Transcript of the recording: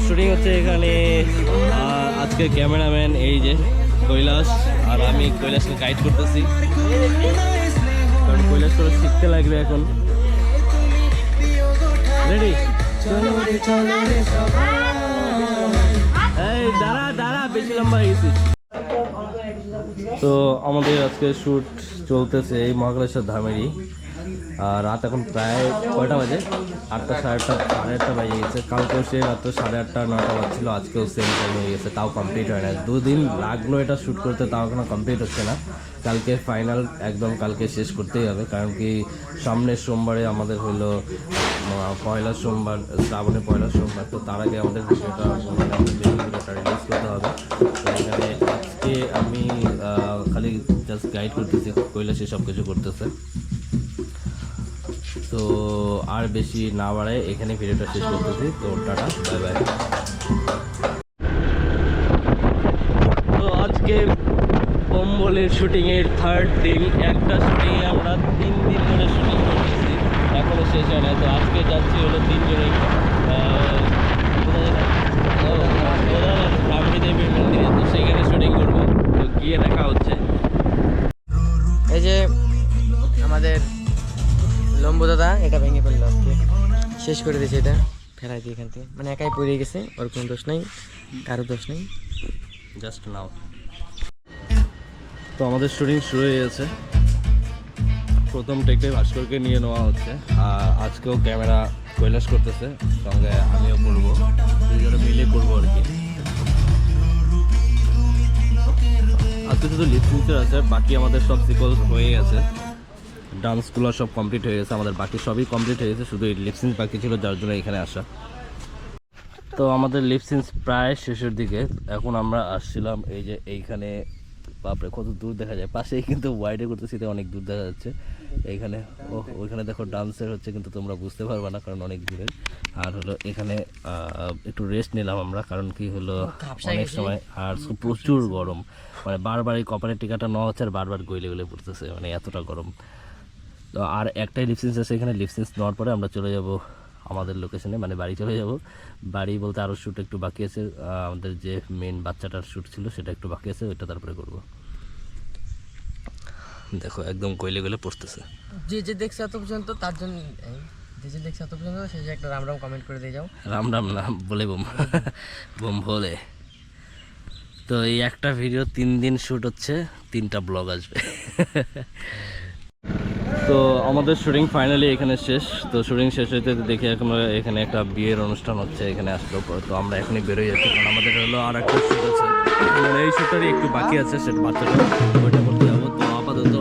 Shooting হচ্ছে এখানে। আজকে ক্যামেরাম্যান এই যে কৈলাস, আর আমি কৈলাসকে গাইড করতেছি, কারণ কৈলাস করে শিখতে লাগবে এখন। রেডি? এই দাঁড়া দাঁড়া, বেশি লম্বা হয়ে গেছিস। তো আমাদের আজকে শ্যুট চলতেছে এই মহাকালেশ্বর ধামেরই। আর রাত এখন প্রায় কয়টা বাজে? 8টা, সাড়ে 8টা বাজে গেছে। কালকেও সে রাত 8:30, 9টা বাজছিল, আজকেও সেম টাইম হয়ে গেছে, তাও কমপ্লিট হয় না। 2 দিন লাগলো এটা শ্যুট করতে, তাও এখনো কমপ্লিট হচ্ছে না। কালকে ফাইনাল একদম, কালকে শেষ করতেই হবে, কারণ কি সামনের সোমবারে আমাদের হলো পয়লা সোমবার, শ্রাবণে পয়লা সোমবার। তো তার আগে আমাদের ভিডিওটা রিলিজ করতে হবে। তো এখানে আজকে আমি খালি জাস্ট গাইড করতেছি, কৈলাসে সব কিছু করতেছে। তো আর বেশি না বাড়ায় এখানে ভিডিওটা শেষ করতেছি। তো টাটা, বাই বাই। তো আজকে কম্বলের শুটিংয়ের 3rd দিন। একটা শুটিংয়ে আমরা 3 দিন ধরে শুটিং করতেছি, এখনো শেষ হয় না। তো আজকে যাচ্ছি হলো 3 জনে রামজি দেবীর মন্দিরে, তো সেখানে শুটিং করবো। তো গিয়ে দেখা হচ্ছে। এই যে আমাদের লম্বু দাদা এটা ভেঙে ফেললো, আজকে শেষ করে দিয়েছে, এটা ফেলাই দিয়ে এখান থেকে, মানে একাই পড়ে গেছে, ওর কোনো দোষ নেই, কারো দোষ নেই, জাস্ট নাও। তো আমাদের শুটিং শুরু হয়ে গেছে। প্রথম টেকে ভাস্করকে নিয়ে নেওয়া হচ্ছে, আর আজকেও ক্যামেরা কৈলাস করতেছে, সঙ্গে আমিও করবো, দুজনে মিলে করবো আর কি। আজকে শুধু লিপ সিঙ্কের আছে, বাকি আমাদের সব সিকোয়েন্স হয়ে গেছে। ডান্সগুলো সব কমপ্লিট হয়ে গেছে আমাদের, বাকি সবই কমপ্লিট হয়ে গেছে, শুধু এই লিপ সিঙ্ক বাকি ছিল, যার জন্য এখানে আসা। তো আমাদের লিপ সিঙ্ক প্রায় শেষের দিকে। এখন আমরা আসছিলাম এই যে এইখানে, বাপরে কত দূর দেখা যায়, পাশেই কিন্তু ওয়াইডে করতেছি, অনেক দূর দেখা যাচ্ছে এইখানে। ওইখানে দেখো ডান্সের হচ্ছে, কিন্তু তোমরা বুঝতে পারবে না কারণ অনেক দূরে। আর হলো এখানে একটু রেস্ট নিলাম আমরা, কারণ কি হলো অনেক সময়, আর প্রচুর গরম, মানে বারবার এই কপালের টিকাটা নেওয়া হচ্ছে, আর বারবার গলে গলে পড়তেছে, মানে এতটা গরম। তো আর একটাই লিপসিন্স আছে এখানে, লিপসিন্স নেওয়ার পরে আমরা চলে যাব আমাদের লোকেশনে, মানে বাড়ি চলে যাব। বাড়ি বলতে আরও শ্যুট একটু বাকি আছে, আমাদের যে মেন বাচ্চাটার শ্যুট ছিল সেটা একটু বাকি আছে, ওইটা তারপরে করব। দেখো একদম গলে গলে পড়তেছে। যে যে দেখছে এত পর্যন্ত তার জন্য, যে যে দেখছে এত পর্যন্ত সে যে একটা রাম রাম কমেন্ট করে দিয়ে যাও। রাম রাম না বলে বোম বোম বলে। তো এই একটা ভিডিও 3 দিন শ্যুট হচ্ছে, 3টা ব্লগ আসবে। তো আমাদের শুটিং ফাইনালি এখানে শেষ। তো শুটিং শেষ হইতে দেখে এখন এখানে একটা বিয়ের অনুষ্ঠান হচ্ছে, এখানে আসলো। তো আমরা এখনই বেরোই যাচ্ছি, কারণ আমাদের হলো আর একটা শ্যুট আছে, মানে এই শ্যুটটারই একটু বাকি আছে, সেটা বাচ্চাটা ওইটা করতে যাবো। তো আপাতত